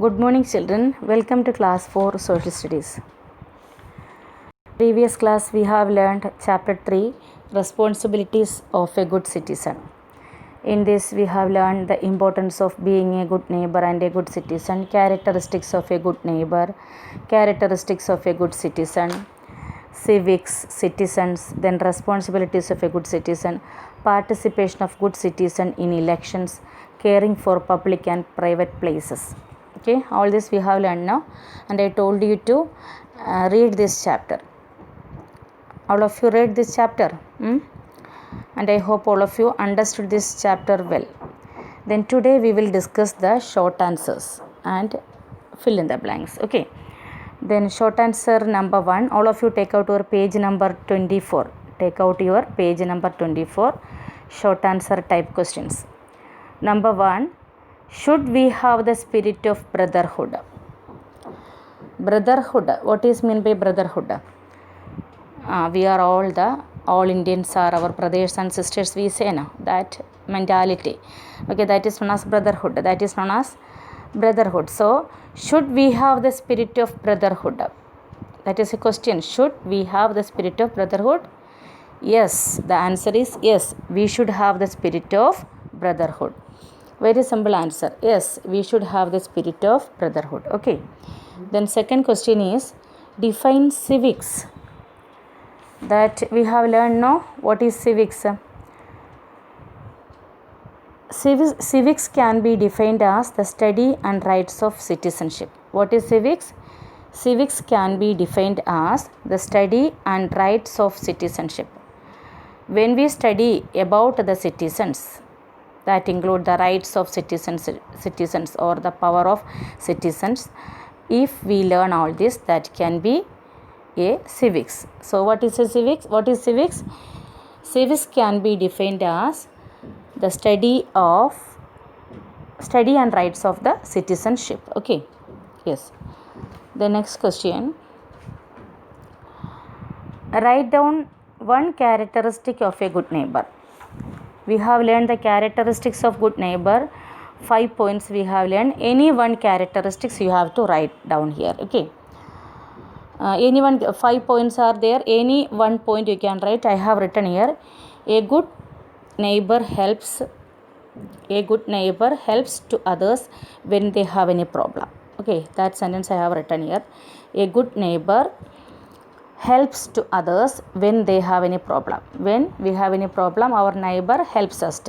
Good morning, children. Welcome to class 4 Social Studies. Previous class we have learned chapter 3 Responsibilities of a Good Citizen. In this we have learned the importance of being a good neighbor and a good citizen, characteristics of a good neighbor, characteristics of a good citizen, civics, citizens, then responsibilities of a good citizen, participation of good citizen in elections, caring for public and private places. Okay, all this we have learned now, and I told you to read this chapter. All of you read this chapter, and I hope all of you understood this chapter well. Then today we will discuss the short answers and fill in the blanks. Okay, then short answer number 1, all of you take out your page number 24. Take out your page number 24, short answer type questions. Number 1, should we have the spirit of brotherhood? Brotherhood, what is meant by brotherhood? We are all Indians are our brothers and sisters, we say now, that mentality. Okay, that is known as brotherhood. That is known as brotherhood. So, should we have the spirit of brotherhood? That is a question. Should we have the spirit of brotherhood? Yes, the answer is yes, we should have the spirit of brotherhood. Very simple answer. Yes, we should have the spirit of brotherhood. Okay. Then second question is, define civics. That we have learned now. What is civics? Civics can be defined as the study and rights of citizenship. What is civics? Civics can be defined as the study and rights of citizenship. When we study about the citizens, that include the rights of citizens or the power of citizens, if we learn all this, that can be a civics. So what is a civics? What is civics? Civics can be defined as the study and rights of the citizenship. Okay, yes. The next question, write down one characteristic of a good neighbor. We have learned the characteristics of good neighbor. 5 points we have learned. Any one characteristics you have to write down here. Okay. 5 points are there. Any one point you can write. I have written here. A good neighbor helps to others when they have any problem. Okay, that sentence I have written here. A good neighbor helps to others when they have any problem. When we have any problem, our neighbor helps us.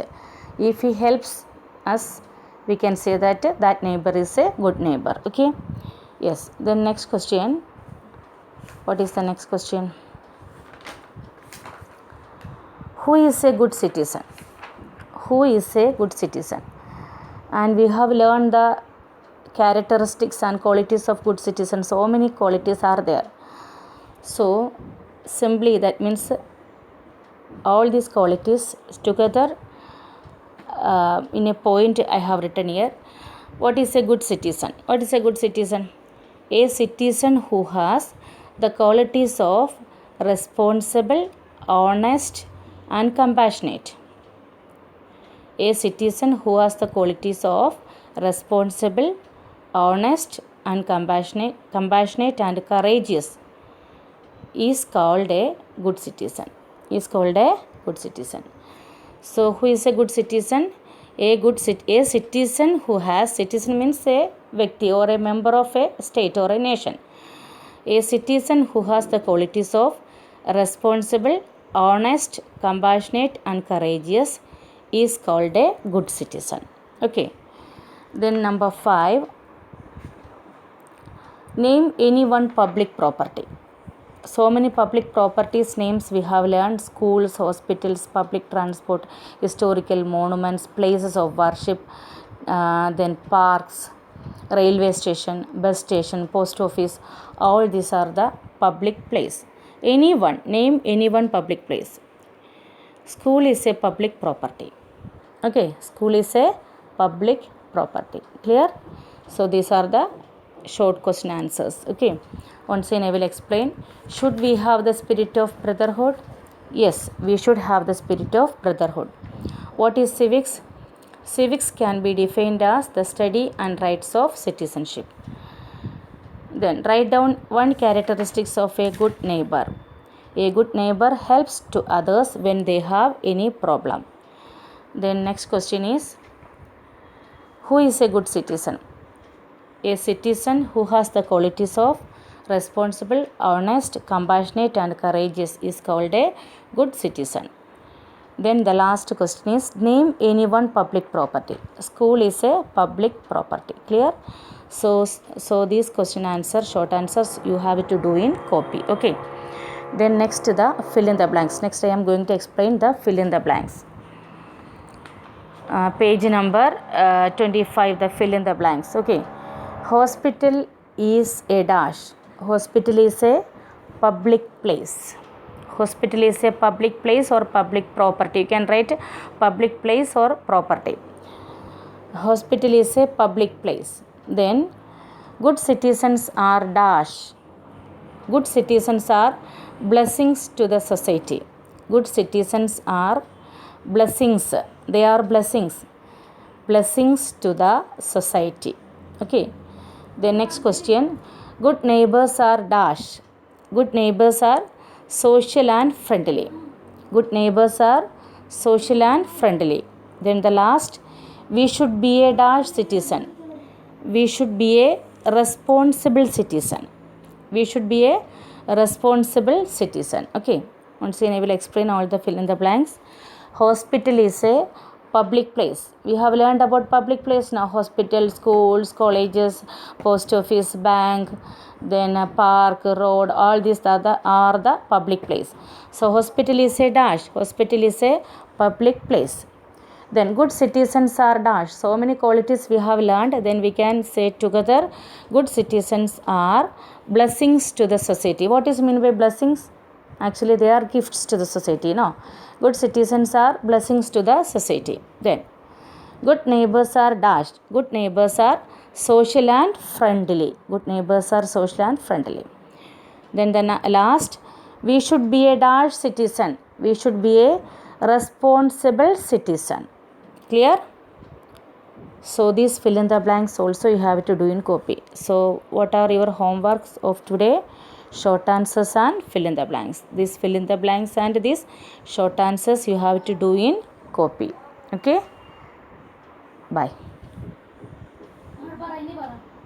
If he helps us, we can say that that neighbor is a good neighbor. Okay, yes. Then next question, what is the next question? Who is a good citizen? Who is a good citizen? And we have learned the characteristics and qualities of good citizen. So many qualities are there. So simply that means all these qualities together in a point I have written here. What is a good citizen? What is a good citizen? A citizen who has the qualities of responsible, honest and compassionate. A citizen who has the qualities of responsible, honest and compassionate and courageous is called a good citizen. So who is a good citizen? A citizen who has, citizen means a व्यक्ति or a member of a state or a nation. A citizen who has the qualities of responsible, honest, compassionate and courageous is called a good citizen. Okay. Then number 5, name any one public property. So many public properties names we have learned: schools, hospitals, public transport, historical monuments, places of worship, then parks, railway station, bus station, post office. All these are the public place. Name any one public place. School is a public property. Okay, school is a public property. Clear? So these are the short question answers. Okay, once again I will explain. Should we have the spirit of brotherhood? Yes, we should have the spirit of brotherhood. What is civics? Civics can be defined as the study and rights of citizenship. Then write down one characteristics of a good neighbor. A good neighbor helps to others when they have any problem. Then next question is, who is a good citizen? A citizen who has the qualities of responsible, honest, compassionate and courageous is called a good citizen. Then the last question is, name any one public property. School is a public property. Clear? So these question answer, short answers you have to do in copy. Okay. Then next the fill in the blanks. Next I am going to explain the fill in the blanks. Page number 25, the fill in the blanks. Okay. Hospital is a dash. Hospital is a public place. Hospital is a public place or public property. You can write public place or property. Hospital is a public place. Then good citizens are dash. Good citizens are blessings to the society. Good citizens are blessings. They are blessings. Blessings to the society. Okay. The next question. Good neighbors are dash. Good neighbors are social and friendly. Good neighbors are social and friendly. Then the last. We should be a dash citizen. We should be a responsible citizen. We should be a responsible citizen. Okay. Once again I will explain all the fill in the blanks. Hospital is a public place. We have learned about public place now. Hospital, schools, colleges, post office, bank, then a park, road, all these are the public place. So hospital is a dash. Hospital is a public place. Then good citizens are dash. So many qualities we have learned. Then we can say together, good citizens are blessings to the society. What is mean by blessings? Actually they are gifts to the society. No. Good citizens are blessings to the society. Then good neighbors are dash. Good neighbors are social and friendly. Good neighbors are social and friendly. Then the last, we should be a dash citizen. We should be a responsible citizen. Clear? So these fill in the blanks also you have to do in copy. So what are your homeworks of today? Short answers and fill in the blanks. These fill in the blanks and these short answers you have to do in copy. Okay? Bye.